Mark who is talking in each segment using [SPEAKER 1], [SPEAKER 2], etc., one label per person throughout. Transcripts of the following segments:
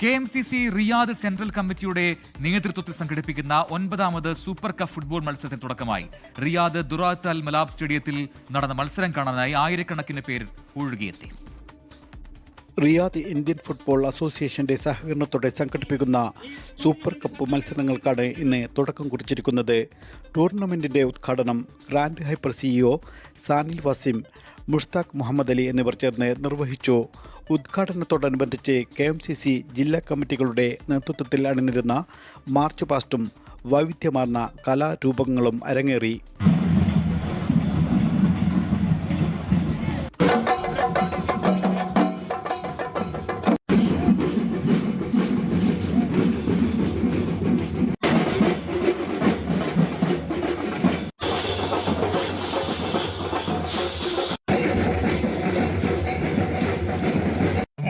[SPEAKER 1] KMCC Riyadh central കമ്മിറ്റിയുടെ നേതൃത്വത്തിൽ സംഘടിപ്പിക്കുന്ന 9ാമത് സൂപ്പർ കപ്പ് ഫുട്ബോൾ മത്സരത്തിന് തുടക്കമായി. റിയാദ് ദുറാത്ത് അൽ മലാബ് സ്റ്റേഡിയത്തിൽ നടന്ന മത്സരം കാണാനായി ആയിരക്കണക്കിന് പേർ ഒഴുകിയെത്തി.
[SPEAKER 2] റിയാദ് ഇന്ത്യൻ ഫുട്ബോൾ അസോസിയേഷന്റെ സഹകരണത്തോടെ സംഘടിപ്പിക്കുന്ന സൂപ്പർ കപ്പ് മത്സരങ്ങൾക്കാണ് ഇന്ന് തുടക്കം കുറിച്ചിരിക്കുന്നത്. ടൂർണമെന്റിന്റെ ഉദ്ഘാടനം grand hyper CEO Sanil Wasim, Mushtaq Muhammad Ali എന്നിവർ ചേർന്ന് നിർവഹിച്ചു. ഉദ്ഘാടനത്തോടനുബന്ധിച്ച് KMCC ജില്ലാ കമ്മിറ്റികളുടെ നേതൃത്വത്തിൽ അണിനിരുന്ന മാർച്ച് പാസ്റ്റും വൈവിധ്യമാർന്ന കലാരൂപങ്ങളും അരങ്ങേറി.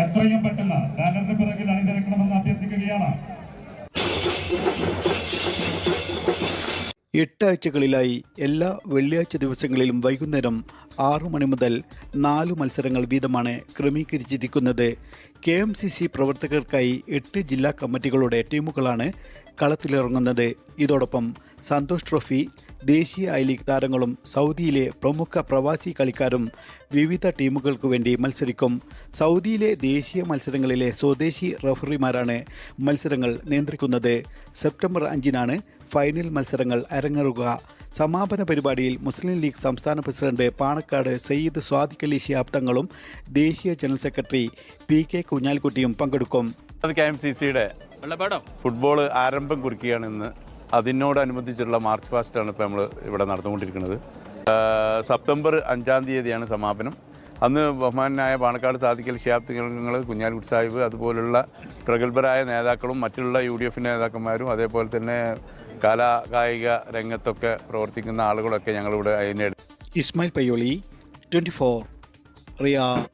[SPEAKER 3] എത്രയും പെട്ടെന്ന് ബാനറിന് പിറകിൽ അണിനിരക്കണമെന്ന് അഭ്യർത്ഥിക്കുകയാണ്.
[SPEAKER 2] 8 ആഴ്ചകളിലായി എല്ലാ വെള്ളിയാഴ്ച ദിവസങ്ങളിലും വൈകുന്നേരം 6 മണി മുതൽ 4 മത്സരങ്ങൾ വീതമാണ് ക്രമീകരിച്ചിരിക്കുന്നത്. KMCC പ്രവർത്തകർക്കായി 8 ജില്ലാ കമ്മിറ്റികളുടെ ടീമുകളാണ് കളത്തിലിറങ്ങുന്നത്. ഇതോടൊപ്പം സന്തോഷ് ട്രോഫി, ദേശീയ ഐ ലീഗ് താരങ്ങളും സൗദിയിലെ പ്രമുഖ പ്രവാസി കളിക്കാരും വിവിധ ടീമുകൾക്ക് വേണ്ടി മത്സരിക്കും. സൗദിയിലെ ദേശീയ മത്സരങ്ങളിലെ സ്വദേശി റഫറിമാരാണ് മത്സരങ്ങൾ നിയന്ത്രിക്കുന്നത്. സെപ്റ്റംബർ 5-നാണ് ഫൈനൽ മത്സരങ്ങൾ അരങ്ങേറുക. സമാപന പരിപാടിയിൽ മുസ്ലിം ലീഗ് സംസ്ഥാന പ്രസിഡന്റ് പാണക്കാട് സയ്യിദ് സ്വാദിഖ് അലി ശിഹാബ് തങ്ങളും ദേശീയ ജനറൽ സെക്രട്ടറി PK കുഞ്ഞാലിക്കുട്ടിയും പങ്കെടുക്കും.
[SPEAKER 4] KMCCയുടെ ഫുട്ബോൾ ആരംഭം കുറിക്കുകയാണ് ഇന്ന്. അതിനോടനുബന്ധിച്ചുള്ള മാർച്ച് പാസ്റ്റാണ് ഇപ്പോൾ നമ്മൾ ഇവിടെ നടന്നുകൊണ്ടിരിക്കുന്നത്. സെപ്റ്റംബർ 5-ാം തീയതിയാണ് സമാപനം. അന്ന് ബഹുമാനായ പാണക്കാട് സാദിഖ് അലി ശിഹാബ് തങ്ങൾ, കുഞ്ഞാലിക്കുട്ടി സാഹിബ്, അതുപോലുള്ള പ്രഗത്ഭരായ നേതാക്കളും മറ്റുള്ള UDF നേതാക്കന്മാരും അതേപോലെ തന്നെ കലാകായിക രംഗത്തൊക്കെ പ്രവർത്തിക്കുന്ന ആളുകളൊക്കെ ഞങ്ങളിവിടെ അതിൻ്റെ
[SPEAKER 2] ഇസ്മായിൽ പയ്യോളി, 24 റിയാദ്.